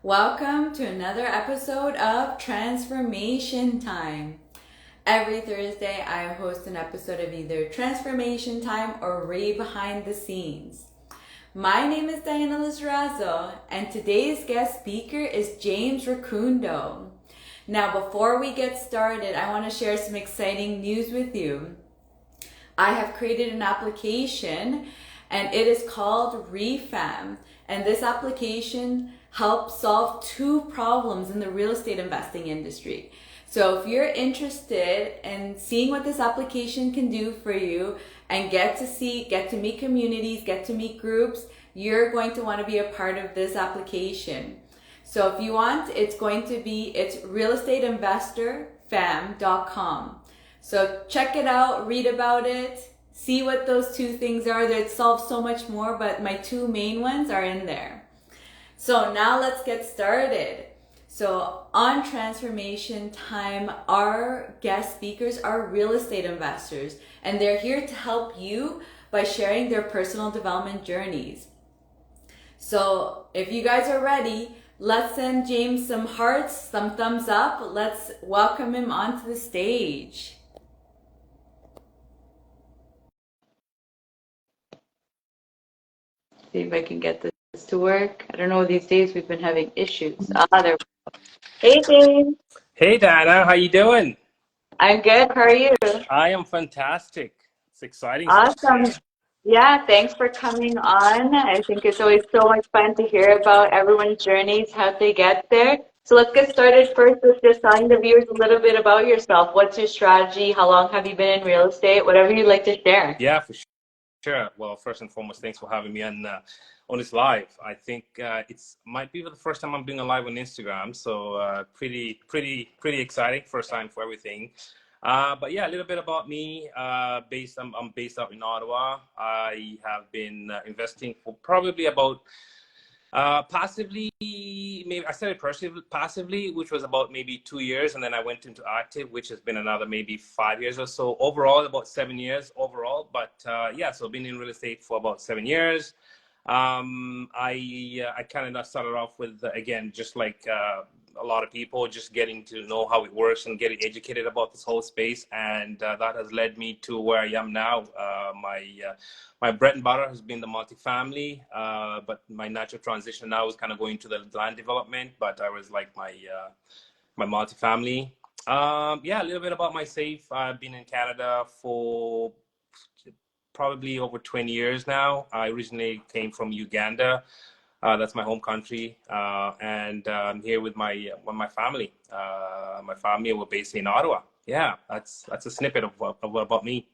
Welcome to another episode of Transformation Time. Every Thursday, I host an episode of either Transformation Time or Ray Behind the Scenes. My name is Diana Lizarazo, and today's guest speaker is James Rukundo. Now, before we get started, I want to share some exciting news with you. I have created an application and it is called ReFam. And this application helps solve two problems in the real estate investing industry. So if you're interested in seeing what this application can do for you and get to meet communities, get to meet groups, you're going to want to be a part of this application. So if you want, it's realestateinvestorfam.com. So check it out, read about it, see what those two things are. It solves so much more, but my two main ones are in there. So now let's get started. So on Transformation Time, our guest speakers are real estate investors, and they're here to help you by sharing their personal development journeys. So if you guys are ready, let's send James some hearts, some thumbs up. Let's welcome him onto the stage. See if I can get this to work. I don't know, these days we've been having issues. There we go. Hey, James. Hey Dana, how you doing? I'm good. How are you? I am fantastic. It's exciting stuff. Awesome. Yeah, thanks for coming on. I think it's always so much fun to hear about everyone's journeys, how they get there. So let's get started first with just telling the viewers a little bit about yourself. What's your strategy? How long have you been in real estate? Whatever you'd like to share. Yeah, for sure. Well, first and foremost, thanks for having me on this live. I think it's might be the first time I'm doing a live on Instagram, so pretty exciting. First time for everything. But yeah, a little bit about me. I'm based out in Ottawa. I have been investing for probably about passively, maybe I started passively, which was about maybe 2 years, and then I went into active, which has been another maybe 5 years or so. Overall, about 7 years overall. But yeah, so I've been in real estate for about 7 years. I kind of started off with again, just like a lot of people, just getting to know how it works and getting educated about this whole space, and that has led me to where I am now. My bread and butter has been the multifamily, but my natural transition now is kind of going to the land development. But I was like my multifamily. Yeah, a little bit about myself. I've been in Canada for probably over 20 years now. I originally came from Uganda. That's my home country, and I'm here with my family. My family were based in Ottawa. Yeah, that's a snippet of about me.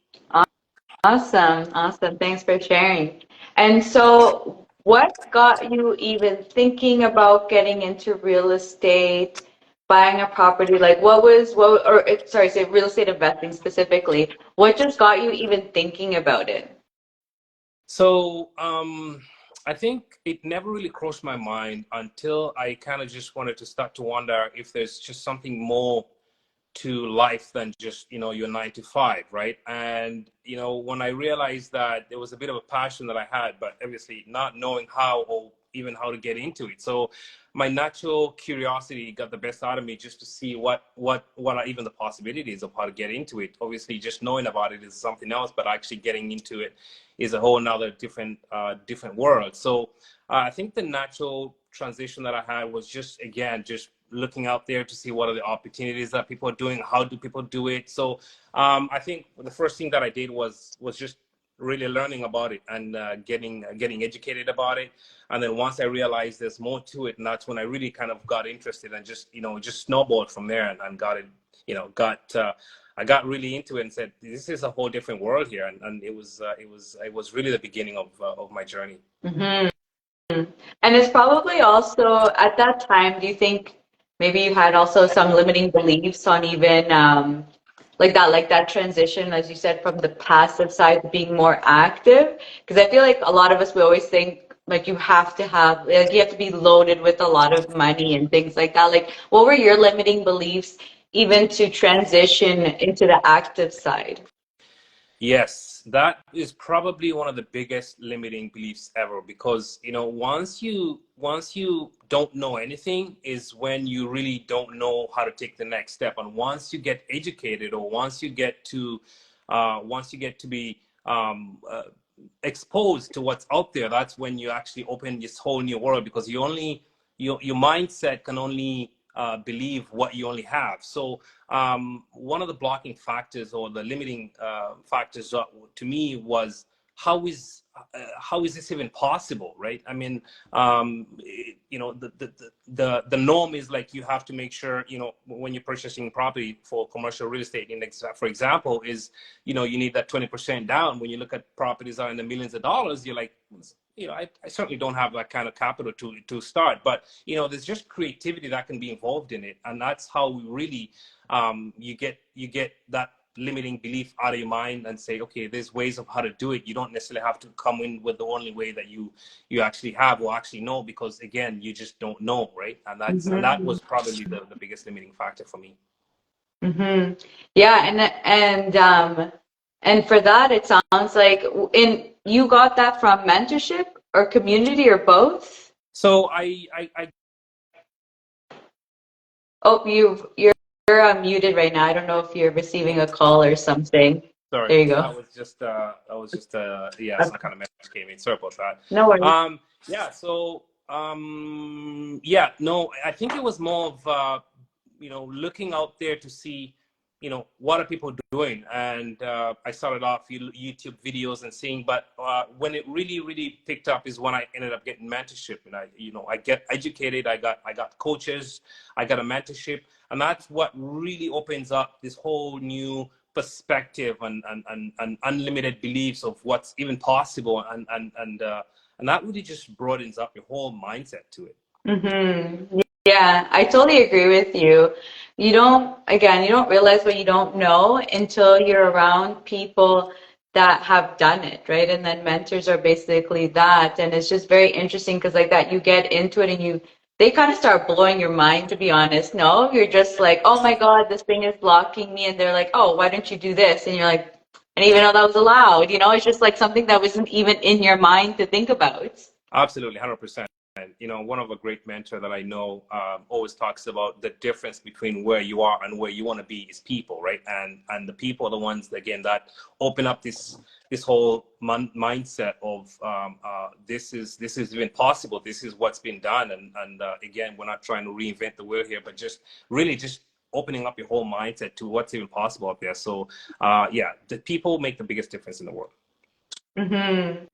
Awesome, awesome. Thanks for sharing. And so, what got you even thinking about getting into real estate, buying a property? Like, sorry, say real estate investing specifically. What just got you even thinking about it? So I think it never really crossed my mind until I kind of just wanted to start to wonder if there's just something more to life than just your 9 to 5, right? And when I realized that there was a bit of a passion that I had, but obviously not knowing how or even how to get into it. So my natural curiosity got the best out of me, just to see what are even the possibilities of how to get into it. Obviously just knowing about it is something else, but actually getting into it is a whole nother different world. So I think the natural transition that I had was just, again, just looking out there to see what are the opportunities that people are doing, how do people do it. So I think the first thing that I did was just really learning about it and getting educated about it. And then once I realized there's more to it, and that's when I really kind of got interested and just snowballed from there, and got it, I got really into it and said, this is a whole different world here. And it was really the beginning of my journey. Hmm. And it's probably also at that time, do you think maybe you had also some limiting beliefs on even like that transition, as you said, from the passive side to being more active? Because I feel like a lot of us, we always think like you have to be loaded with a lot of money and things like that. Like, what were your limiting beliefs even to transition into the active side? Yes, that is probably one of the biggest limiting beliefs ever, because once you don't know anything is when you really don't know how to take the next step. And once you get educated, or once you get to be exposed to what's out there, that's when you actually open this whole new world, because your mindset can only believe what you only have. So one of the blocking factors, or the limiting factors to me, was how is this even possible, right? I mean, the norm is like, you have to make sure, when you're purchasing property for commercial real estate, for example, is, you need that 20% down. When you look at properties that are in the millions of dollars, you're like, I certainly don't have that kind of capital to start. But there's just creativity that can be involved in it, and that's how we really you get that limiting belief out of your mind, and say, okay, there's ways of how to do it. You don't necessarily have to come in with the only way that you actually have or actually know, because again, you just don't know, right? And that was probably the biggest limiting factor for me. Yeah, and for that, it sounds like you got that from mentorship or community, or both? So Oh, you're muted right now. I don't know if you're receiving a call or something. Sorry, There you go. that was just yeah, some kind of message came in. Sorry about that. No worries. Yeah, so yeah, no, I think it was more of looking out there to see what are people doing. And I started off YouTube videos and seeing, but when it really picked up is when I ended up getting mentorship. And I get educated, I got coaches, I got a mentorship, and that's what really opens up this whole new perspective and unlimited beliefs of what's even possible, and that really just broadens up your whole mindset to it. Yeah, I totally agree with you. You don't realize what you don't know until you're around people that have done it, right? And then mentors are basically that. And it's just very interesting because like that, you get into it and they kind of start blowing your mind, to be honest. No, you're just like, oh my God, this thing is blocking me. And they're like, oh, why don't you do this? And you're like, I didn't even know that was allowed. It's just like something that wasn't even in your mind to think about. Absolutely, 100%. And one of a great mentor that I know always talks about the difference between where you are and where you want to be is people, right? And the people are the ones, again, that open up this whole mindset of this is even possible. This is what's been done. And again, we're not trying to reinvent the wheel here, but just really just opening up your whole mindset to what's even possible out there. So yeah, the people make the biggest difference in the world. And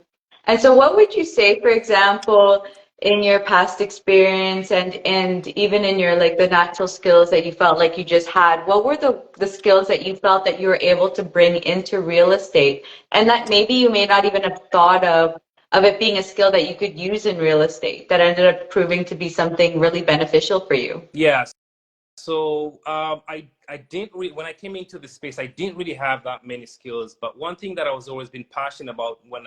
so what would you say, for example, in your past experience and even in your like the natural skills that you felt like you just had, what were the skills that you felt that you were able to bring into real estate, and that maybe you may not even have thought of it being a skill that you could use in real estate that ended up proving to be something really beneficial for you? Yes. So I didn't really, when I came into the space, I didn't really have that many skills. But one thing that I was always been passionate about when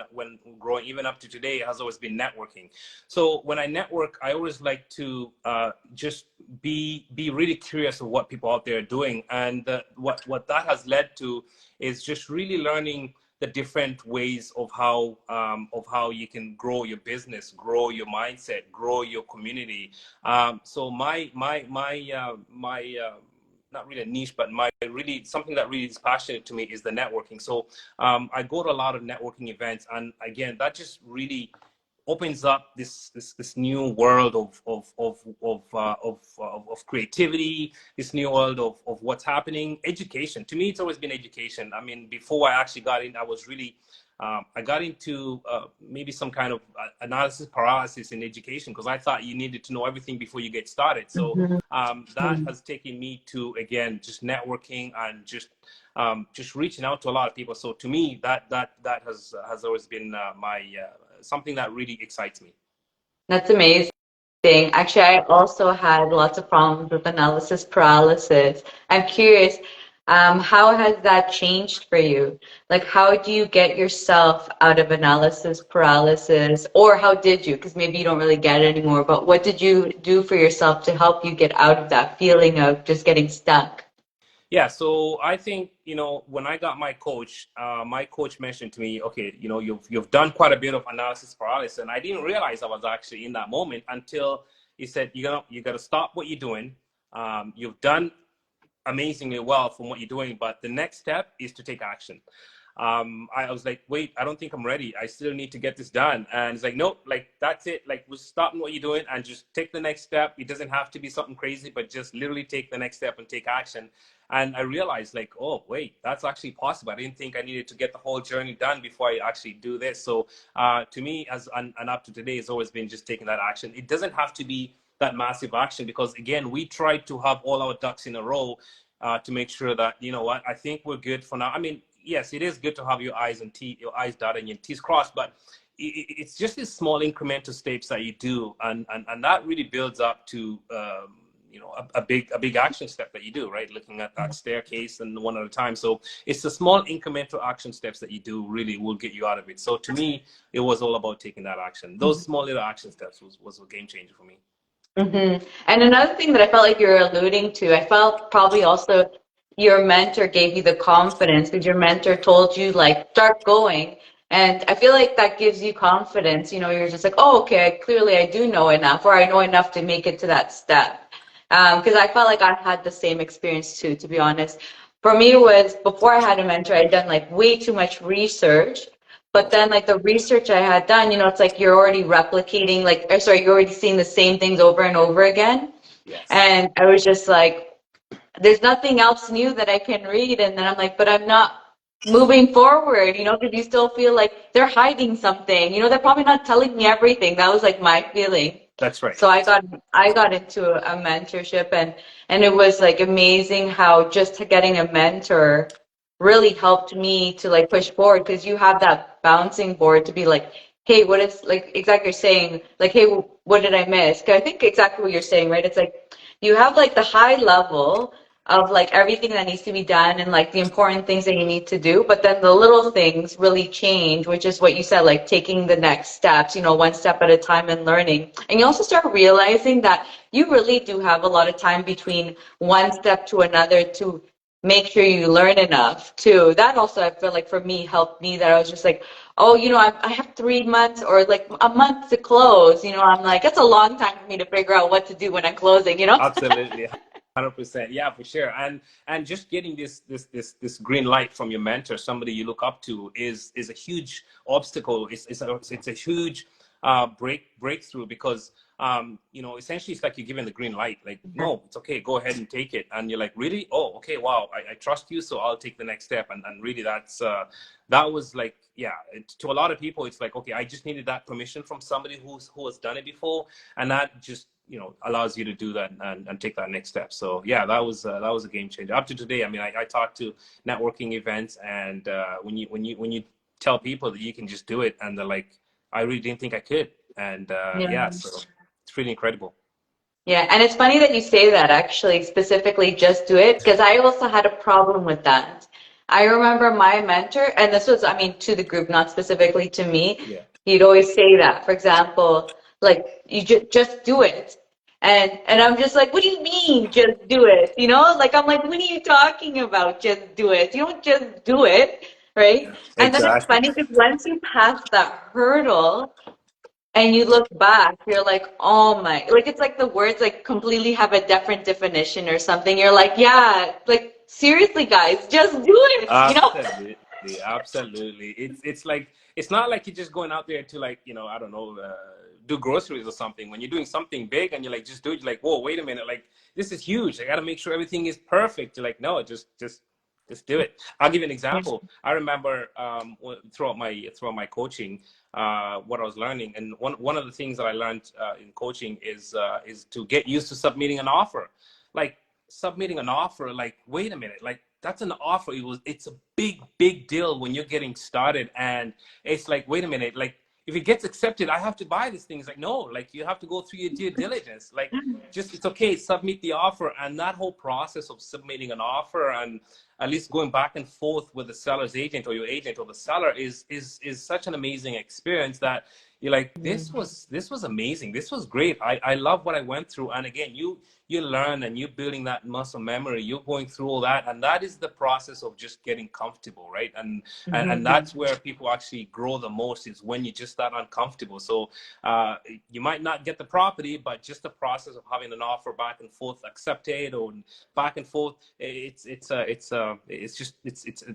growing, even up to today, has always been networking. So when I network, I always like to just be really curious of what people out there are doing, and what that has led to is just really learning the different ways of how you can grow your business, grow your mindset, grow your community. So my not really a niche, but something that really is passionate to me is the networking. So I go to a lot of networking events, and again, that just really opens up this new world of creativity, this new world of what's happening. Education, to me, it's always been education. I mean, before I actually got in, I was really I got into maybe some kind of analysis paralysis in education, because I thought you needed to know everything before you get started. So that has taken me to, again, just networking and just reaching out to a lot of people. So to me, that has always been my something that really excites me. That's amazing. Actually, I also had lots of problems with analysis paralysis. I'm curious, how has that changed for you? Like, how do you get yourself out of analysis paralysis? Or how did you? Because maybe you don't really get it anymore, but what did you do for yourself to help you get out of that feeling of just getting stuck? Yeah, so I think, when I got my coach mentioned to me, okay, you've done quite a bit of analysis paralysis, and I didn't realize I was actually in that moment until he said, you got to stop what you're doing. You've done amazingly well from what you're doing, but the next step is to take action. I was like, wait, I don't think I'm ready. I still need to get this done. And it's like, nope, like that's it. Like, we're stopping what you're doing and just take the next step. It doesn't have to be something crazy, but just literally take the next step and take action. And I realized, like, oh, wait, that's actually possible. I didn't think I needed to get the whole journey done before I actually do this. So to me, and up to today, it's always been just taking that action. It doesn't have to be that massive action, because again, we tried to have all our ducks in a row to make sure that, I think we're good for now. I mean, yes, it is good to have your eyes dotted and your T's crossed, but it's just these small incremental steps that you do, and that really builds up to a big action step that you do, right? Looking at that staircase and one at a time. So it's the small incremental action steps that you do really will get you out of it. So to me, it was all about taking that action. Those small little action steps was a game changer for me. And another thing that I felt like you were alluding to, I felt probably also your mentor gave you the confidence because your mentor told you like start going. And I feel like that gives you confidence. You're just like, oh, okay, clearly I do know enough, or I know enough to make it to that step. Because I felt like I had the same experience too, to be honest. For me, it was before I had a mentor, I'd done like way too much research. But then, like the research I had done, it's like you're already replicating, like, or sorry, you're already seeing the same things over and over again. Yes, And I was just like, there's nothing else new that I can read. And then I'm like, but I'm not moving forward, because you still feel like they're hiding something. They're probably not telling me everything. That was like my feeling. that's right. So I got into a mentorship, and it was like amazing how just getting a mentor really helped me to like push forward because you have that bouncing board to be like, hey, what is like exactly you're saying, like, hey, what did I miss? 'Cause I think exactly what you're saying, right? It's like you have like the high level of like everything that needs to be done and like the important things that you need to do, but then the little things really change, which is what you said, like taking the next steps, one step at a time and learning. And you also start realizing that you really do have a lot of time between one step to another to make sure you learn enough too. That also, I feel like for me, helped me that I was just like, oh, I have 3 months or like a month to close. I'm like, that's a long time for me to figure out what to do when I'm closing. Absolutely, 100%. Yeah, for sure. And just getting this green light from your mentor, somebody you look up to, is a huge obstacle. It's a huge breakthrough, because essentially it's like you're given the green light. Like, no, it's okay, go ahead and take it. And you're like, really? Oh, okay, wow, I trust you, so I'll take the next step. And really, that was like, yeah, to a lot of people, it's like, okay, I just needed that permission from somebody who has done it before, and that just allows you to do that and take that next step. So yeah, that was a game changer. Up to today, I mean, I talk to networking events, and when you tell people that you can just do it, and they're like, I really didn't think I could. And Yeah. yeah, so it's really incredible. Yeah, and it's funny that you say that actually, specifically just do it, because I also had a problem with that. I remember my mentor, and this was, I mean, to the group, not specifically to me, Yeah, he'd always say that. For example, like, you just do it. And I'm just like, what do you mean, just do it? Like, I'm like, what are you talking about, just do it? You don't just do it, right? And then it's exactly. funny because once you pass that hurdle, and you look back, you're like, oh my, like it's like the words like completely have a different definition or something. You're like, yeah, like seriously, guys, just do it. Absolutely, absolutely. It's like, it's not like you're just going out there to, like, I don't know, do groceries or something. When you're doing something big and you're like, just do it, you're like, whoa, wait a minute, like, this is huge. I got to make sure everything is perfect. You're like, no, just do it. I'll give you an example. I remember throughout my coaching, what I was learning, and one of the things that I learned in coaching is to get used to submitting an offer. Like, submitting an offer, like, wait a minute, like, that's an offer. It's a big deal when you're getting started, and it's like, wait a minute, like, if it gets accepted, I have to buy this thing. It's like, no, like, you have to go through your due diligence. Like, just, it's okay, submit the offer. And that whole process of submitting an offer, at least going back and forth with the seller's agent or your agent or the seller is such an amazing experience that you're like, this was amazing. This was great. I love what I went through. And again, you learn and you're building that muscle memory. You're going through all that, and that is the process of just getting comfortable, right? And that's where people actually grow the most, is when you just start uncomfortable. So you might not get the property, but just the process of having an offer back and forth accepted or back and forth, it's an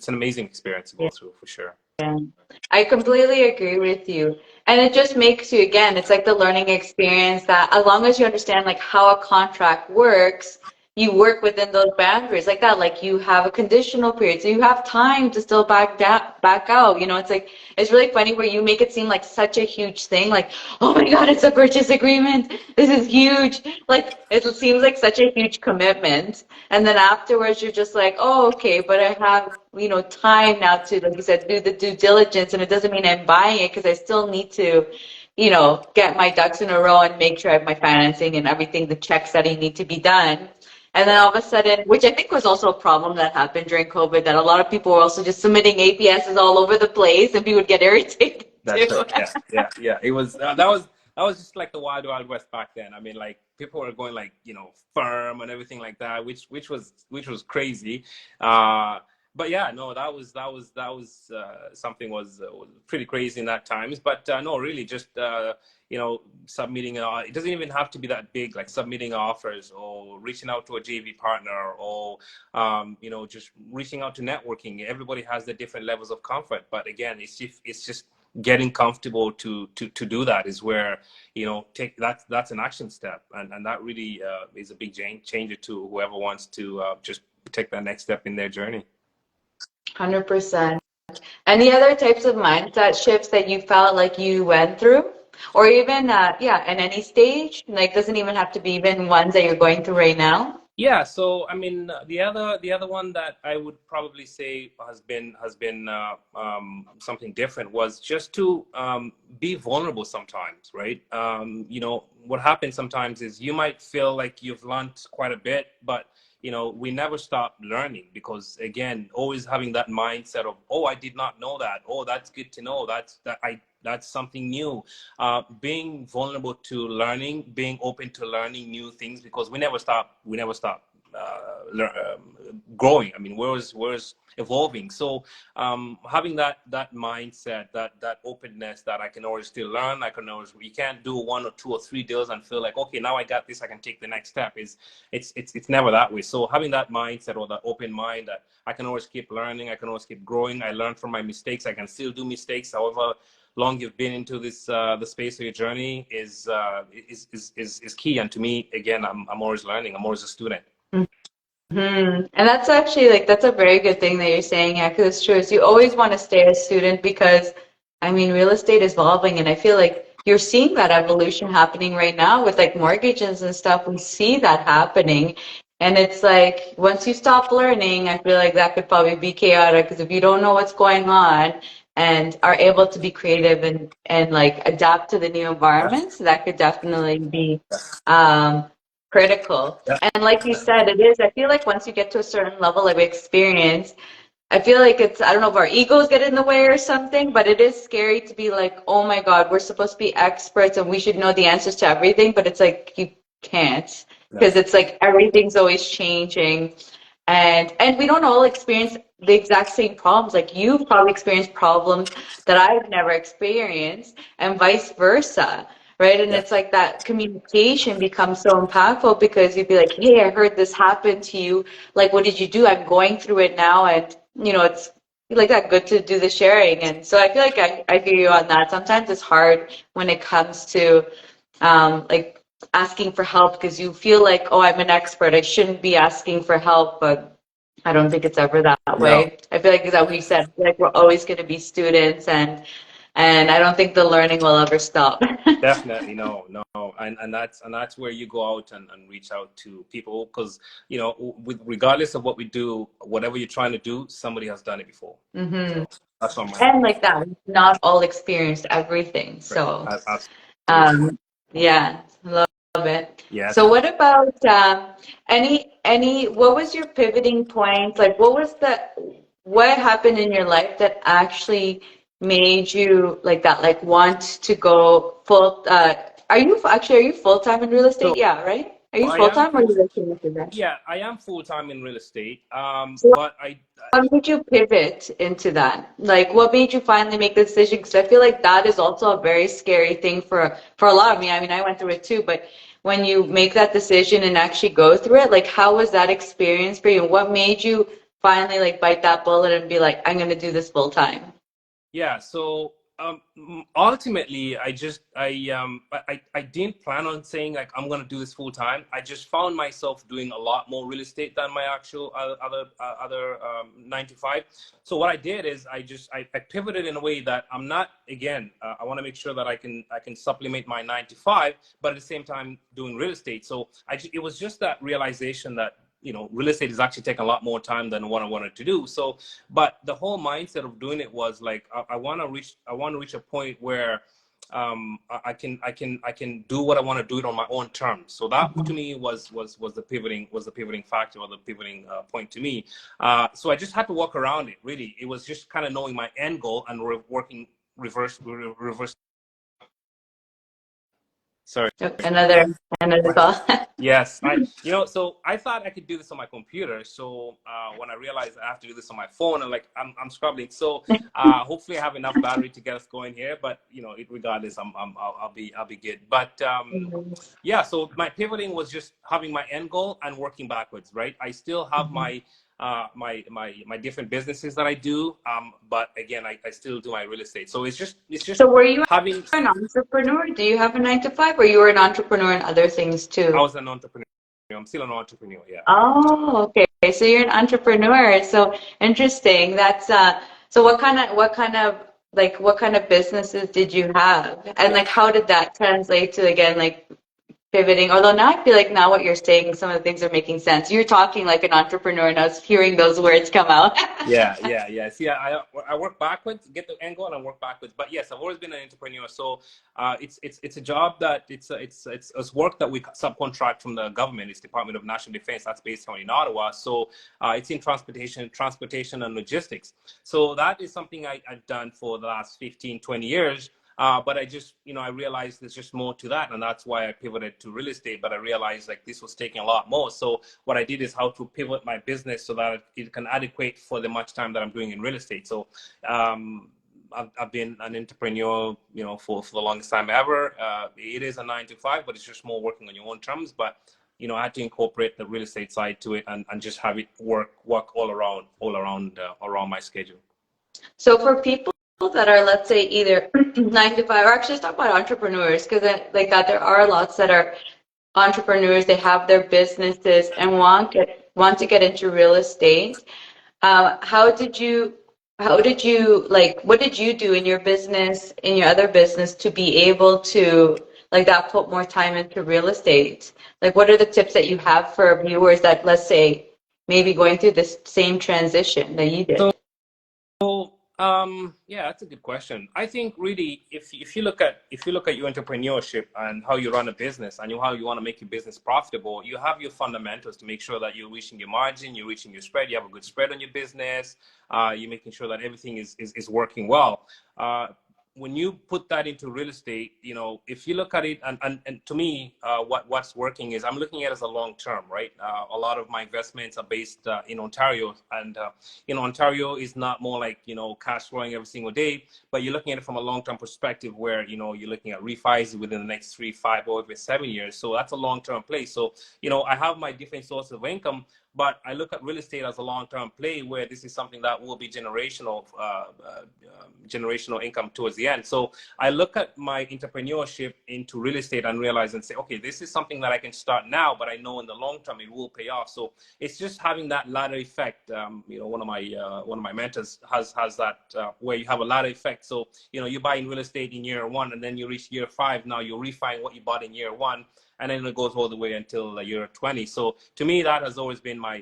amazing experience to go through, for sure. Yeah, I completely agree with you. And it just makes you, again, it's like the learning experience that as long as you understand like how a contract works, you work within those boundaries like that. Like you have a conditional period, so you have time to still back out. You know, it's like, it's really funny where you make it seem like such a huge thing. Like, oh my God, it's a purchase agreement. This is huge. Like, it seems like such a huge commitment. And then afterwards, you're just like, oh, okay, but I have, you know, time now to, like you said, do the due diligence. And it doesn't mean I'm buying it because I still need to, you know, get my ducks in a row and make sure I have my financing and everything, the checks that need to be done. And then all of a sudden, which I think was also a problem that happened during COVID, that a lot of people were also just submitting APSs all over the place and people would get irritated That's too. right. Yeah. It was that was just like the wild west back then. I mean, like people were going like, you know, firm and everything like that, which was crazy. But yeah, no, that was something was pretty crazy in that times. But no, really, just you know, submitting it doesn't even have to be that big, like submitting offers or reaching out to a JV partner or you know, just reaching out to networking. Everybody has their different levels of comfort, but again, it's just getting comfortable to do that is where, you know, that's an action step, and that really is a big changer to whoever wants to just take that next step in their journey. 100%. Any other types of mindset shifts that you felt like you went through? Or even, yeah, in any stage? Like, doesn't even have to be even ones that you're going through right now? Yeah, so I mean, the other one that I would probably say has been something different was just to be vulnerable sometimes, right? You know, what happens sometimes is you might feel like you've learned quite a bit, but you know, we never stop learning, because again, always having that mindset of, oh, I did not know that. Oh, that's good to know. That's something new. Being vulnerable to learning, being open to learning new things, because we never stop growing. I mean, we're always evolving. So having that mindset, that openness, that I can always still learn. You can't do 1 or 2 or 3 deals and feel like, okay, now I got this, I can take the next step. It's never that way. So having that mindset, or that open mind, that I can always keep learning, I can always keep growing. I learn from my mistakes. I can still do mistakes, however long you've been into this the space of your journey is key. And to me, again, I'm always learning. I'm always a student. And that's actually like, that's a very good thing that you're saying, yeah, because it's true. Is you always want to stay a student because, I mean, real estate is evolving, and I feel like you're seeing that evolution happening right now with like mortgages and stuff. We see that happening, and it's like once you stop learning, I feel like that could probably be chaotic, because if you don't know what's going on and are able to be creative and like adapt to the new environments, that could definitely be um critical. Yeah. And like you said, it is, I feel like once you get to a certain level of experience, I feel like it's, I don't know if our egos get in the way or something, but it is scary to be like, oh my God, we're supposed to be experts and we should know the answers to everything, but it's like you can't, because it's like everything's always changing. And we don't all experience the exact same problems. Like you've probably experienced problems that I've never experienced, and vice versa. Right. And Yeah. it's like that communication becomes so impactful, because you'd be like, hey, I heard this happen to you. Like, what did you do? I'm going through it now. And, you know, it's like that good to do the sharing. And so I feel like I hear you on that. Sometimes it's hard when it comes to like asking for help, because you feel like, oh, I'm an expert, I shouldn't be asking for help. But I don't think it's ever that No. way. I feel like, as we said, I feel like we're always going to be students, and I don't think the learning will ever stop. Definitely, no, and that's where you go out and reach out to people, because you know, regardless of what we do, whatever you're trying to do, somebody has done it before. Hmm. So that's on my And like that, we've not all experienced everything. So, absolutely. yeah, love it. Yes. So what about what was your pivoting point? Like what happened in your life that actually made you like that, like want to go full are you full time in real estate? So Yeah, right? Are you I full am time or are full. you working with that? Yeah, I am full time in real estate. So But what made you pivot into that? Like, what made you finally make the decision? Because I feel like that is also a very scary thing for a lot of me. I mean, I went through it too, but when you make that decision and actually go through it, like, how was that experience for you? What made you finally like bite that bullet and be like, I'm gonna do this full time? Yeah, so ultimately, I didn't plan on saying like I'm gonna do this full time. I just found myself doing a lot more real estate than my actual other 9 to 5. So what I did is I pivoted in a way that I'm not again. I want to make sure that I can supplement my 9 to 5, but at the same time doing real estate. So it was just that realization that real estate is actually taking a lot more time than what I wanted to do. So but the whole mindset of doing it was like I want to reach a point where I can do what I want to do it on my own terms. So that to me was the pivoting factor, or the pivoting point to me. So I just had to walk around it. Really, it was just kind of knowing my end goal and working reverse. Sorry. Oh, another call. Yes, so I thought I could do this on my computer. So when I realized I have to do this on my phone, I'm scrambling. So hopefully I have enough battery to get us going here. But regardless, I'll be good. But yeah, so my pivoting was just having my end goal and working backwards. Right, I still have my different businesses that I do. But again, I still do my real estate. So it's just So were you having. an entrepreneur? Do you have a 9 to 5, or you were an entrepreneur in other things I too? was an entrepreneur. I'm still an entrepreneur. Yeah. Oh, okay. So you're an entrepreneur. So interesting. That's so what kind of businesses did you have? And Yeah. like how did that translate to again like pivoting? Although now I feel like now what you're saying, some of the things are making sense. You're talking like an entrepreneur and I was hearing those words come out. Yeah. See, I work backwards, get the angle, and I work backwards. But yes, I've always been an entrepreneur. So it's a job that it's work that we subcontract from the government. It's Department of National Defense. That's based in Ottawa. So it's in transportation and logistics. So that is something I've done for the last 15, 20 years. But I just, I realized there's just more to that. And that's why I pivoted to real estate. But I realized like this was taking a lot more. So what I did is how to pivot my business so that it can adequate for the much time that I'm doing in real estate. So I've been an entrepreneur, for the longest time ever. It is a 9 to 5, but it's just more working on your own terms. But I had to incorporate the real estate side to it and just have it work around my schedule. So for people that are, let's say, either 9 to 5, or actually let's talk about entrepreneurs, because like that, there are lots that are entrepreneurs. They have their businesses and want to get into real estate. How did you, like, what did you do in your business, in your other business, to be able to, like, that put more time into real estate? Like, what are the tips that you have for viewers that, let's say, maybe going through this same transition that you So did? yeah, that's a good question. I think really, if you look at your entrepreneurship and how you run a business and how you want to make your business profitable, you have your fundamentals to make sure that you're reaching your margin, you're reaching your spread, you have a good spread on your business, you're making sure that everything is working well. When you put that into real estate, if you look at it, and to me, what's working is I'm looking at it as a long term, right? A lot of my investments are based in Ontario, and Ontario is not more like cash flowing every single day, but you're looking at it from a long term perspective where you're looking at refis within the next 3, 5, or even 7 years. So that's a long term play. So I have my different sources of income, but I look at real estate as a long-term play where this is something that will be generational income towards the end. So I look at my entrepreneurship into real estate and realize and say, okay, this is something that I can start now, but I know in the long term it will pay off. So it's just having that ladder effect. One of my mentors has that where you have a ladder effect. So you buy in real estate in year 1, and then you reach year 5. Now you're refining what you bought in year 1. and then it goes all the way until you're 20. So to me, that has always been my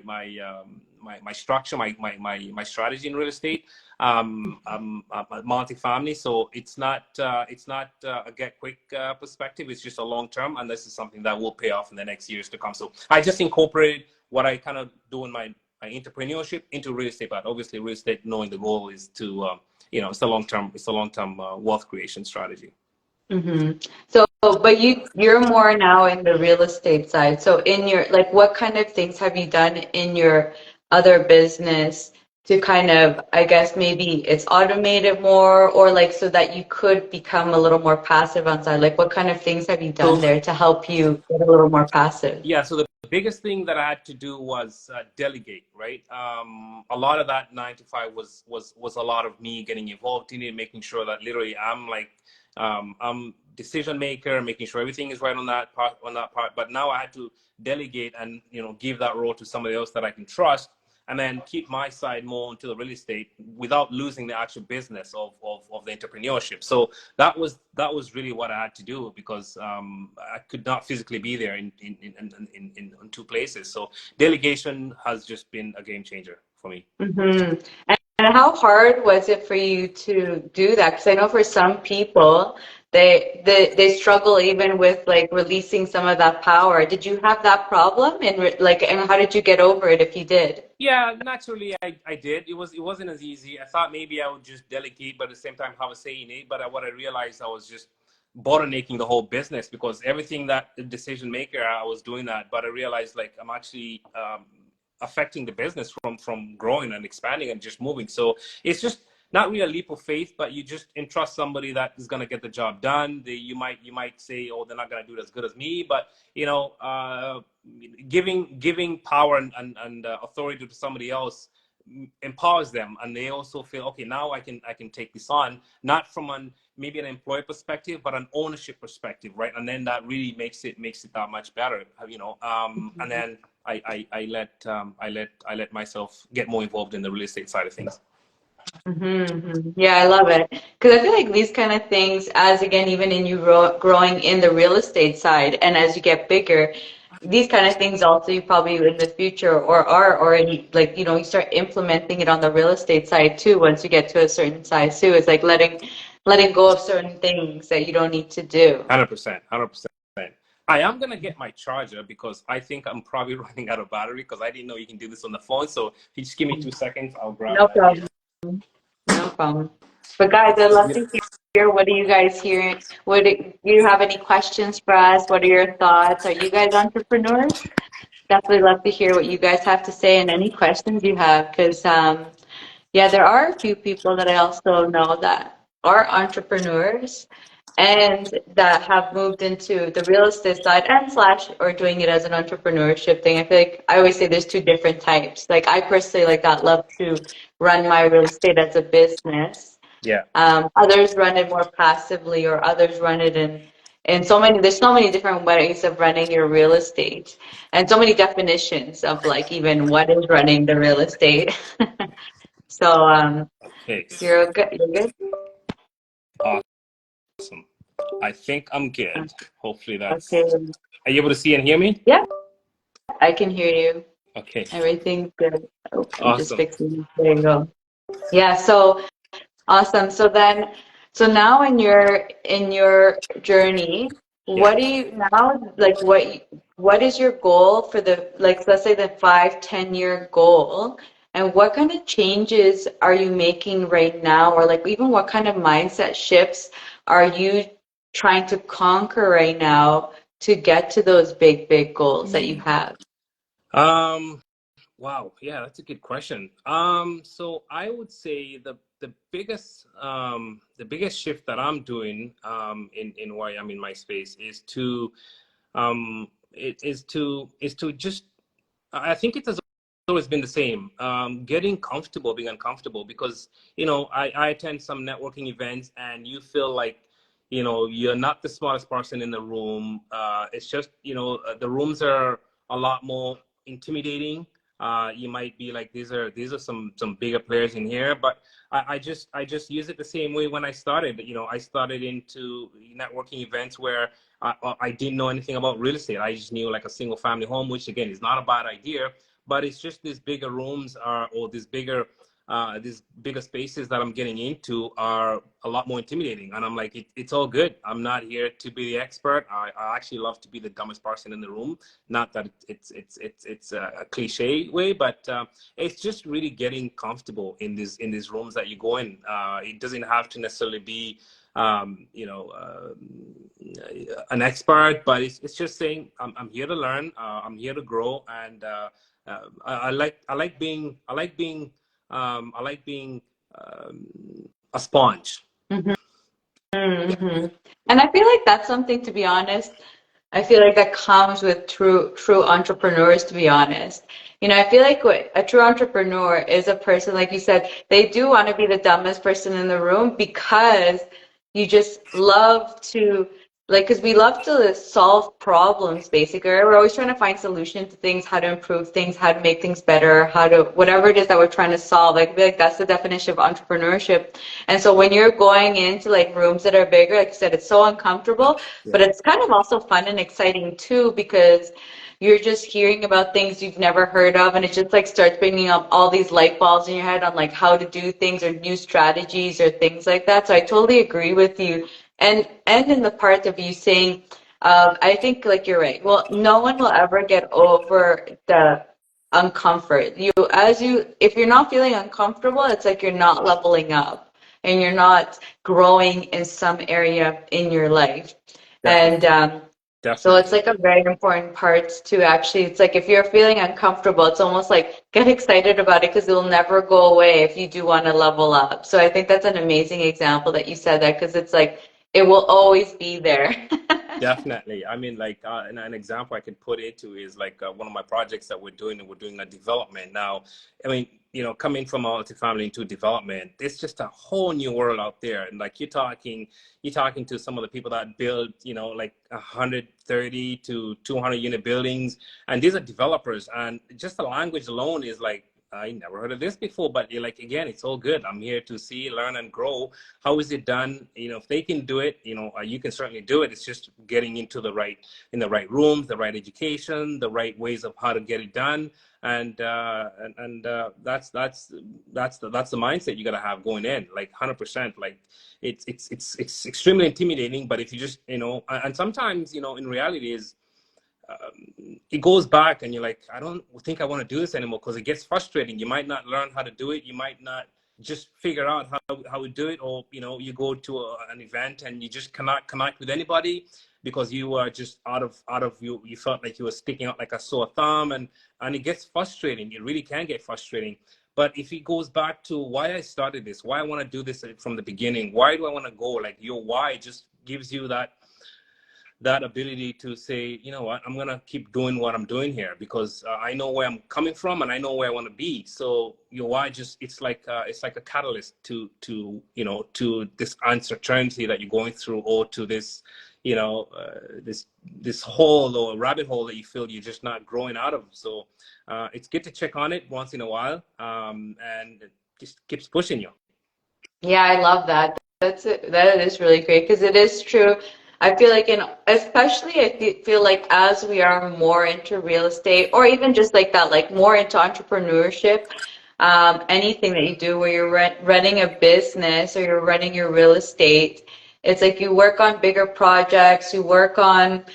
structure, my strategy in real estate. I'm a multi-family, so it's not a get quick perspective. It's just a long term, and this is something that will pay off in the next years to come. So I just incorporated what I kind of do in my entrepreneurship into real estate, but obviously real estate, knowing the goal is to it's a long term wealth creation strategy. So, but you're more now in the real estate side. So in your, like, what kind of things have you done in your other business to kind of, I guess maybe it's automated more, or like so that you could become a little more passive on side? Like, what kind of things have you done So there to help you get a little more passive? yeah, so the biggest thing that I had to do was delegate, right? A lot of that 9 to 5 was a lot of me getting involved in it, making sure that literally I'm decision maker, making sure everything is right on that part. But now I had to delegate and give that role to somebody else that I can trust, and then keep my side more into the real estate without losing the actual business of the entrepreneurship. So that was really what I had to do, because I could not physically be there in two places. So delegation has just been a game changer for me. Mm-hmm. And how hard was it for you to do that? Because I know for some people, they struggle even with like releasing some of that power. Did you have that problem? And how did you get over it if you did? Yeah, naturally I did. It wasn't as easy. I thought maybe I would just delegate, but at the same time have a say in it. But what I realized, I was just bottlenecking the whole business, because everything that the decision maker, I was doing that. But I realized, like, I'm actually affecting the business from growing and expanding and just moving. So it's just not really a leap of faith, but you just entrust somebody that is going to get the job done. You might say, oh, they're not going to do it as good as me, but giving power and authority to somebody else empowers them, and they also feel, okay, now I can take this on, not from maybe an employee perspective, but an ownership perspective, right? And then that really makes it that much better, and then I let myself get more involved in the real estate side of things. Mm-hmm. Yeah, I love it. Because I feel like these kind of things, as again, even in you growing in the real estate side, and as you get bigger, these kind of things also you probably in the future or are already like, you start implementing it on the real estate side too, once you get to a certain size too. It's like letting go of certain things that you don't need to do. 100%. I am going to get my charger, because I think I'm probably running out of battery, because I didn't know you can do this on the phone. So if you just give me 2 seconds, I'll grab No that here. problem. No problem. But guys, I'd love to hear, what are you guys hearing? Do you have any questions for us? What are your thoughts? Are you guys entrepreneurs? Definitely love to hear what you guys have to say and any questions you have, because yeah, there are a few people that I also know that are entrepreneurs and that have moved into the real estate side and slash or doing it as an entrepreneurship thing. I feel like I always say there's two different types. Like I personally like that love to run my real estate as a business. Yeah. Others run it more passively, or others run it in there's so many different ways of running your real estate, and so many definitions of like even what is running the real estate. So Okay. you're good. You're good. Awesome. I think I'm good. Hopefully Okay. are you able to see and hear me? Yeah, I can hear you. Okay. Everything's good. Oh, I'm just Awesome. fixing. There you go. Yeah. So awesome. So now in your journey, Yeah. what do you now like? What is your goal for the, like, let's say the 5-10 year goal, and what kind of changes are you making right now, or like even what kind of mindset shifts are you trying to conquer right now to get to those big goals that you have? Um, wow. Yeah, that's a good question. So I would say the biggest shift that I'm doing in why I'm in my space is to just, I think it has always been the same. Getting comfortable being uncomfortable, because I attend some networking events, and you feel like you're not the smartest person in the room. It's just the rooms are a lot more intimidating. You might be like, these are some bigger players in here, but I just use it the same way when I started. I started into networking events where I didn't know anything about real estate. I just knew like a single family home, which again is not a bad idea, but it's just these bigger rooms or these bigger spaces that I'm getting into are a lot more intimidating. And I'm like, it's all good. I'm not here to be the expert. I actually love to be the dumbest person in the room. Not that it's a cliche way, but it's just really getting comfortable in these rooms that you go in. It doesn't have to necessarily be an expert, but it's just saying I'm here to learn. I'm here to grow, and I like being a sponge. Mm-hmm. Mm-hmm. And I feel like that's something, to be honest, I feel like that comes with true entrepreneurs, to be honest. I feel like a true entrepreneur is a person, like you said, they do want to be the dumbest person in the room because you just love to, like, because we love to solve problems, basically. Right? We're always trying to find solutions to things, how to improve things, how to make things better, how to, whatever it is that we're trying to solve. Like, I feel like that's the definition of entrepreneurship. And so when you're going into like rooms that are bigger, like you said, it's so uncomfortable, Yeah, but it's kind of also fun and exciting too, because you're just hearing about things you've never heard of, and it just like starts bringing up all these light bulbs in your head on like how to do things or new strategies or things like that. So I totally agree with you. And in the part of you saying, I think like you're right. Well, no one will ever get over the uncomfort. If you're not feeling uncomfortable, it's like you're not leveling up and you're not growing in some area in your life. And definitely, so it's definitely. like a very important part to actually, it's like if you're feeling uncomfortable, it's almost like get excited about it because it will never go away if you do want to level up. So I think that's an amazing example that you said that because it's like it will always be there. Definitely. I mean, like an example I could put into is like one of my projects that we're doing a development now. I mean, coming from multifamily into development, it's just a whole new world out there. And like you're talking to some of the people that build, like 130 to 200 unit buildings, and these are developers. And just the language alone is like, I never heard of this before, but like, again, it's all good. I'm here to see, learn, and grow. How is it done? If they can do it, you can certainly do it. It's just getting into in the right rooms, the right education, the right ways of how to get it done. And that's the mindset you got to have going in, like 100%. Like it's extremely intimidating, but if you just, and sometimes, in reality is, it goes back and you're like, I don't think I want to do this anymore because it gets frustrating. You might not learn how to do it. You might not just figure out how to do it, or you go to an event and you just cannot connect with anybody because you are just out of you felt like you were sticking out like a sore thumb, and it gets frustrating. It really can get frustrating. But if it goes back to why I started this, why I want to do this from the beginning, why do I want to go, like your why just gives you that ability to say, you know what, I'm gonna keep doing what I'm doing here because I know where I'm coming from and I know where I want to be. So why just it's like a catalyst to this uncertainty that you're going through, or to this this hole or rabbit hole that you feel you're just not growing out of. So it's good to check on it once in a while, and it just keeps pushing you. Yeah, I love that. That's it. That is really great because it is true. I feel like especially feel like as we are more into real estate or even just like that, like more into entrepreneurship, anything that you do where you're running a business or you're running your real estate, it's like you work on bigger projects, you work on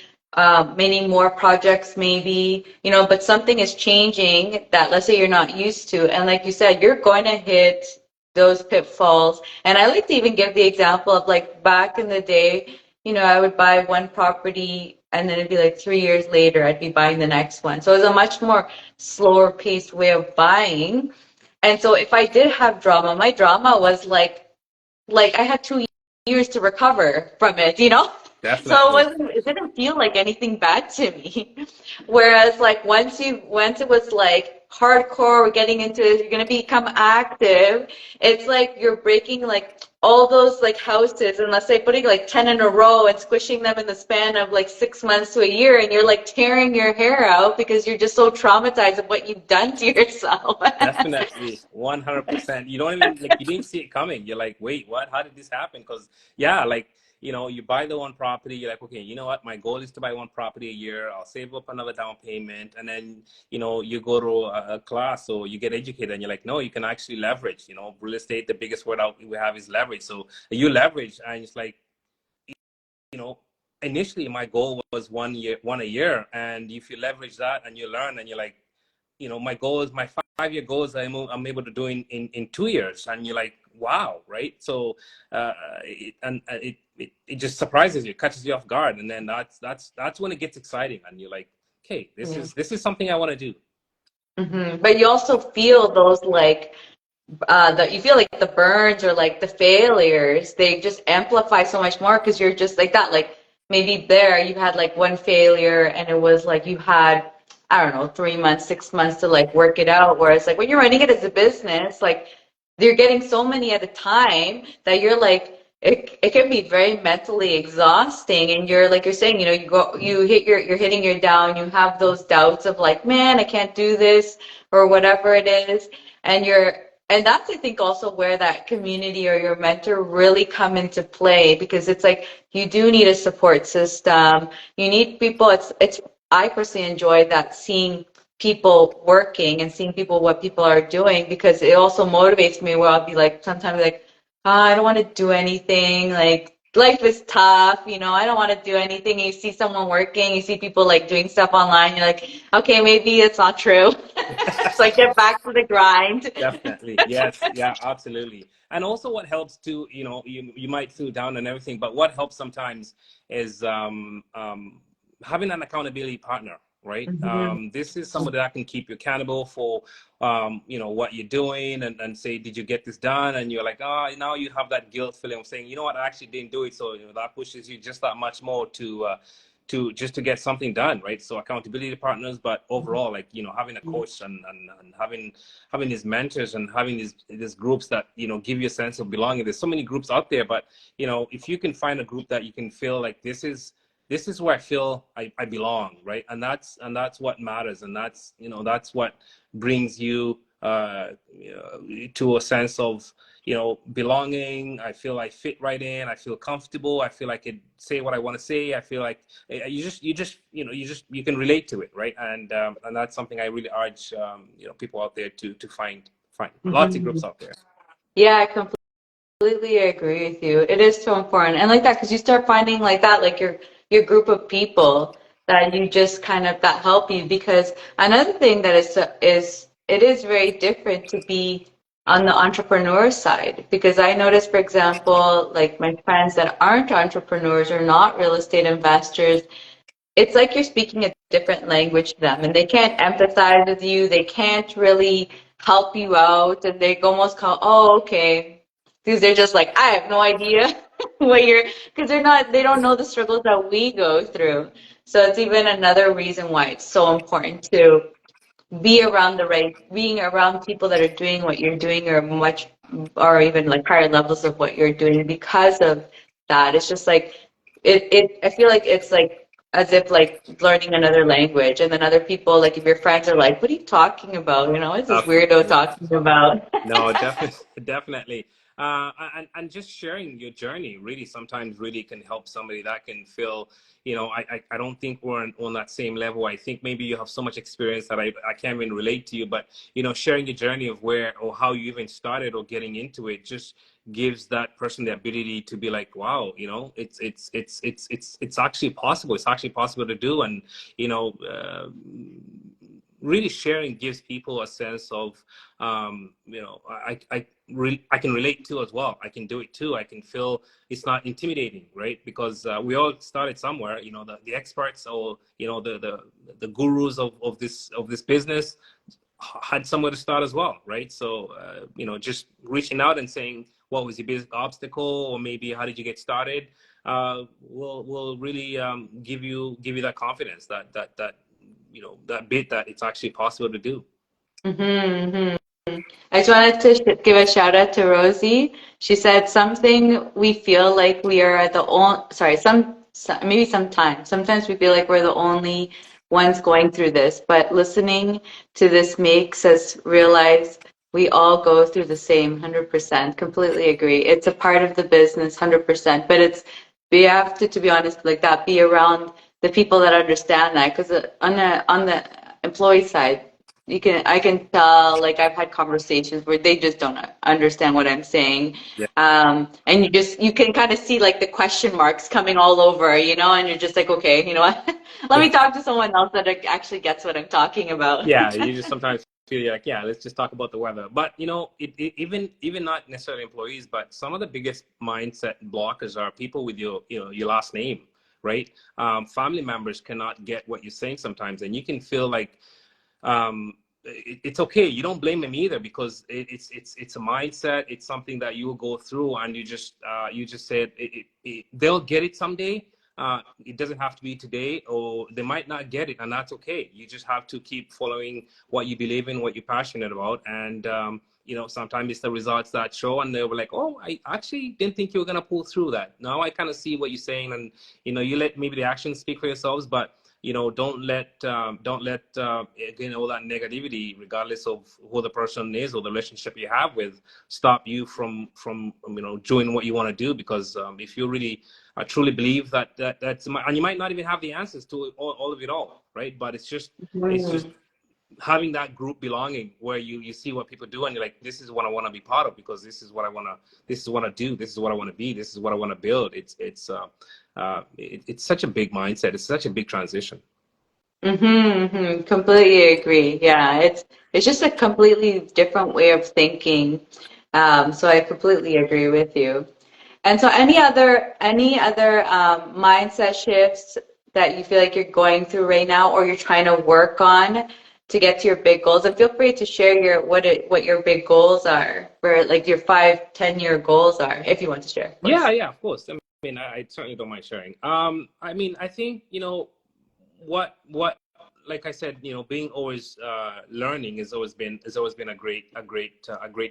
many more projects maybe, but something is changing that let's say you're not used to. And like you said, you're going to hit those pitfalls. And I like to even give the example of like back in the day, I would buy one property and then it'd be like 3 years later, I'd be buying the next one. So it was a much more slower paced way of buying. And so if I did have drama, my drama was like I had 2 years to recover from it. So Definitely. it didn't feel like anything bad to me. Whereas like once it was like hardcore, we're getting into it, you're gonna become active. It's like you're breaking like all those like houses and let's say putting like 10 in a row and squishing them in the span of like 6 months to a year, and you're like tearing your hair out because you're just so traumatized of what you've done to yourself. Definitely, 100%. You don't even like you didn't see it coming. You're like, wait, what? How did this happen? Because yeah, like you buy the one property, you're like, okay, you know what, my goal is to buy one property a year, I'll save up another down payment, and then you go to a class or you get educated and you're like, no, you can actually leverage. Real estate, the biggest word out we have is leverage. So you leverage, and it's like, you know initially my goal was one a year, and if you leverage that and you learn and you're like, my goal is my 5-year goals I'm able to do in 2 years, and you're like, wow, right? So it just surprises you, catches you off guard, and then that's when it gets exciting, and you're like, okay, this is something I want to do. But you also feel those like that you feel like the burns or like the failures, they just amplify so much more because you're just like that. Like maybe there you had like one failure and it was like you had, I don't know, 3 months, 6 months to like work it out. Whereas like when you're running it as a business, like you're getting so many at a time that you're like, it can be very mentally exhausting. And you're like you're saying, you're hitting your down, you have those doubts of like, man, I can't do this or whatever it is. And that's, I think, also where that community or your mentor really come into play, because it's like you do need a support system. You need people. I personally enjoy that, seeing people working and seeing what people are doing, because it also motivates me, where I'll be like, sometimes like, oh, I don't want to do anything. Like life is tough, I don't want to do anything. You see someone working, you see people like doing stuff online. You're like, okay, maybe it's not true. So I get back to the grind. Definitely. Yes. Yeah, absolutely. And also what helps too, you might feel down and everything, but what helps sometimes is having an accountability partner, right? This is somebody that can keep you accountable for, what you're doing, and say, did you get this done? And you're like, oh, now you have that guilt feeling of saying, you know what, I actually didn't do it. So, that pushes you just that much more to get something done, right? So accountability partners, but overall, like, having a coach and having these mentors and having these groups that, give you a sense of belonging. There's so many groups out there, but, if you can find a group that you can feel like this is where I feel I belong, right? And that's what matters. And that's what brings you to a sense of, belonging. I feel I fit right in. I feel comfortable. I feel I could say what I want to say. I feel like you can relate to it, right? And that's something I really urge, people out there to find lots of groups out there. Yeah, I completely agree with you. It is so important. And like that, because you start finding like that, like your group of people that you just kind of that help you. Because another thing that is it is very different to be on the entrepreneur side. Because I notice, for example, like my friends that aren't entrepreneurs or not real estate investors, it's like you're speaking a different language to them, and they can't empathize with you. They can't really help you out, and they almost call, oh, okay, because they're just like, I have no idea because they don't know the struggles that we go through. So it's even another reason why it's so important to being around people that are doing what you're doing, or even like higher levels of what you're doing. And because of that, it's just like, I feel like it's like as if like learning another language, and then other people, like if your friends are like, what are you talking about? What's this weirdo Absolutely. talking about? No, definitely. And just sharing your journey really sometimes really can help somebody that can feel, I don't think we're on that same level. I think maybe you have so much experience that I can't even relate to you, but, sharing your journey of where or how you even started or getting into it just gives that person the ability to be like, wow, it's actually possible. It's actually possible to do. And, really sharing gives people a sense of, I can relate to as well. I can do it too. I can feel it's not intimidating, right? Because we all started somewhere. The experts or the gurus of this business had somewhere to start as well, right? So just reaching out and saying what was your biggest obstacle, or maybe how did you get started, will really give you that confidence that that bit that it's actually possible to do. Mm-hmm. I just wanted to give a shout out to Rosie. She said something, we feel like we are the only, sorry, maybe sometimes we feel like we're the only ones going through this, but listening to this makes us realize we all go through the same. 100%. Completely agree. It's a part of the business, 100%, but to be honest, like that, be around the people that understand that. Because on the employee side, I can tell, like I've had conversations where they just don't understand what I'm saying. Yeah. And you can kind of see like the question marks coming all over, you know, and you're just like, okay, you know what? Let me talk to someone else that actually gets what I'm talking about. Yeah, you just sometimes feel like, yeah, let's just talk about the weather. But even not necessarily employees, but some of the biggest mindset blockers are people with your last name, right? Family members cannot get what you're saying sometimes, and you can feel like it's okay. You don't blame them either, because it's a mindset. It's something that you will go through, and you just said they'll get it someday. It doesn't have to be today, or they might not get it, and that's okay. You just have to keep following what you believe in, what you're passionate about, and sometimes it's the results that show, and they were like, oh, I actually didn't think you were gonna pull through that. Now I kind of see what you're saying, and you let maybe the actions speak for yourselves, but don't let again, all that negativity, regardless of who the person is or the relationship you have with, stop you from doing what you want to do. Because if you really truly believe that's, and you might not even have the answers to all of it all, right? But it's just having that group belonging where you see what people do, and you're like, this is what I want to be part of, because this is what I do, this is what I want to be, this is what I want to build. It's such a big mindset. It's such a big transition. Completely agree. Yeah, it's just a completely different way of thinking. So I completely agree with you. And so any other mindset shifts that you feel like you're going through right now, or you're trying to work on to get to your big goals? And feel free to share what your big goals are, for like your 5-10 year goals are, if you want to share, of course. Yeah, of course. I mean, I certainly don't mind sharing. I mean, I think what like I said, being always learning has always been a great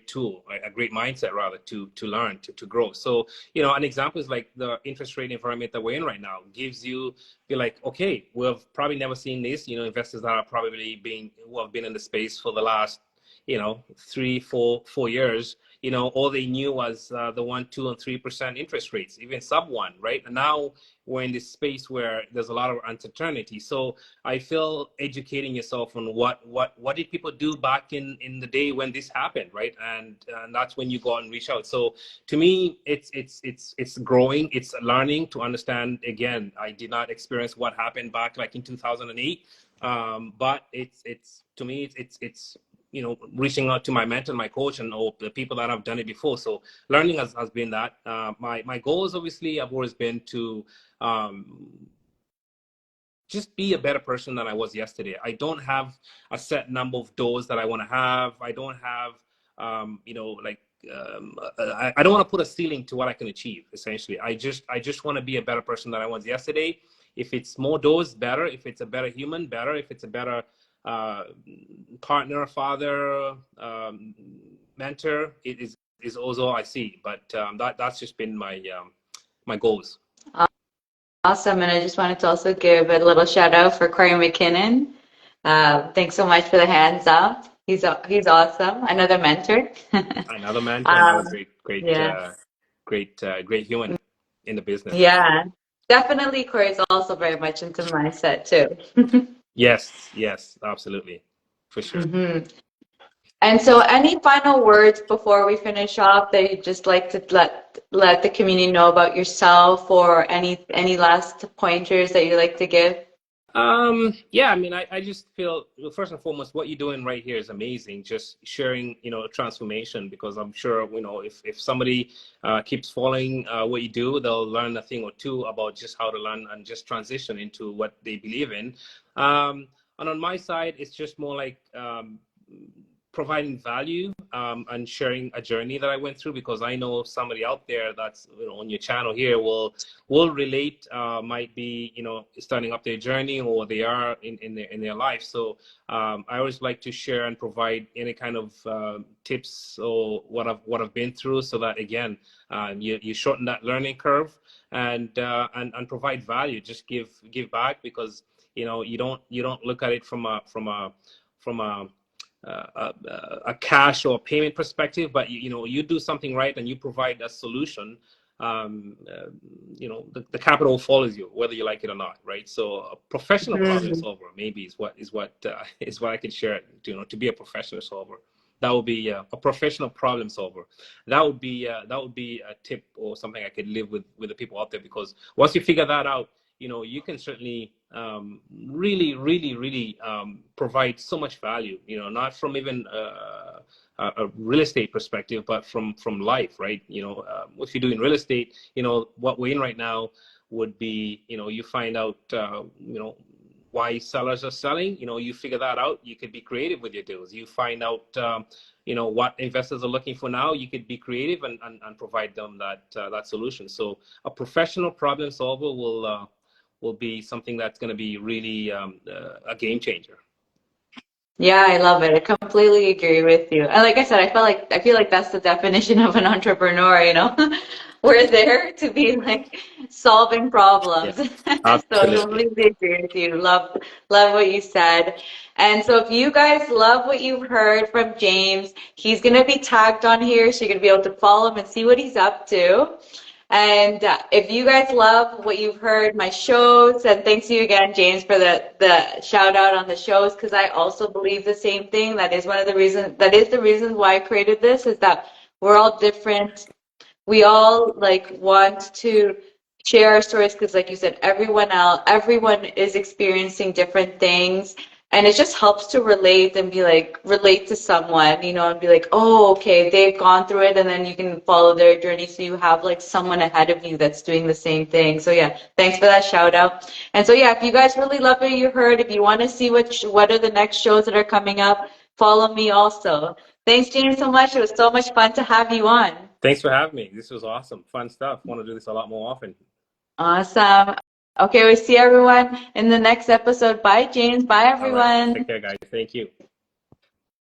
tool, a great mindset rather, to learn, to grow. So an example is like the interest rate environment that we're in right now gives you feel like, okay, we've probably never seen this. Investors that are probably who have been in the space for the last 3, 4 years, all they knew was the 1, 2, and 3% interest rates, even sub 1, right? And now we're in this space where there's a lot of uncertainty. So I feel educating yourself on what did people do back in the day when this happened, right? And that's when you go out and reach out. So to me, it's growing, it's learning to understand. Again, I did not experience what happened back like in 2008, but it's to me it's reaching out to my mentor, my coach, and all the people that have done it before. So learning has been that. My goals, obviously, have always been to just be a better person than I was yesterday. I don't have a set number of doors that I want to have. I don't have, I don't want to put a ceiling to what I can achieve. Essentially, I just want to be a better person than I was yesterday. If it's more doors, better. If it's a better human, better. If it's a better partner, father, mentor, it is also I see. But that's just been my goals. Awesome. And I just wanted to also give a little shout out for Corey McKinnon. Thanks so much for the hands up. He's awesome. Another mentor. Another mentor, another great Yeah. great human in the business. Yeah. Definitely Corey's also very much into mindset too. Yes, absolutely. For sure. And so any final words before we finish off that you'd just like to let the community know about yourself, or any last pointers that you'd like to give? Yeah, I mean, I just feel, first and foremost, what you're doing right here is amazing. Just sharing, transformation, because I'm sure, if somebody keeps following what you do, they'll learn a thing or two about just how to learn and just transition into what they believe in. And on my side, it's just more like providing value and sharing a journey that I went through, because I know somebody out there that's on your channel here will relate, might be starting up their journey, or they are in their life. So I always like to share and provide any kind of tips or what I've been through, so that again you shorten that learning curve and provide value. Just give back, because you don't look at it from a cash or payment perspective, but you do something right and you provide a solution, the capital follows you whether you like it or not, right? So a professional problem Mhm. solver maybe is what I can share. To be a professional solver, that would be a professional problem solver. That would be a tip or something I could live with the people out there, because once you figure that out, you can certainly really provide so much value. Not from even a real estate perspective, but from life, right? If you're doing real estate, what we're in right now would be, you find out, why sellers are selling. You figure that out. You could be creative with your deals. You find out, what investors are looking for now. You could be creative and provide them that solution. So a professional problem solver will be something that's going to be really a game changer. Yeah, I love it. I completely agree with you. And like I said, I feel like that's the definition of an entrepreneur, you know. We're there to be like solving Yeah, problems. So I absolutely. completely agree with you. Love what you said. And so if you guys love what you've heard from James, he's gonna be tagged on here, so you're gonna be able to follow him and see what he's up to. And if you guys love what you've heard, my shows, and thanks to you again, James, for the shout out on the shows, because I also believe the same thing. That is one of the reasons. That is the reason why I created this. Is that we're all different. We all like want to share our stories because, like you said, everyone is experiencing different things, and it just helps to relate and be like relate to someone, and be like, oh, okay, they've gone through it, and then you can follow their journey, so you have like someone ahead of you that's doing the same thing. So yeah, thanks for that shout out. And so yeah, if you guys really love what you heard, if you want to see what are the next shows that are coming up, follow me also. Thanks, James, so much. It was so much fun to have you on. Thanks for having me. This was awesome. Fun stuff. Want to do this a lot more often. Awesome. Okay, we see everyone in the next episode. Bye, James. Bye, All right. everyone. Take care, guys. Thank you.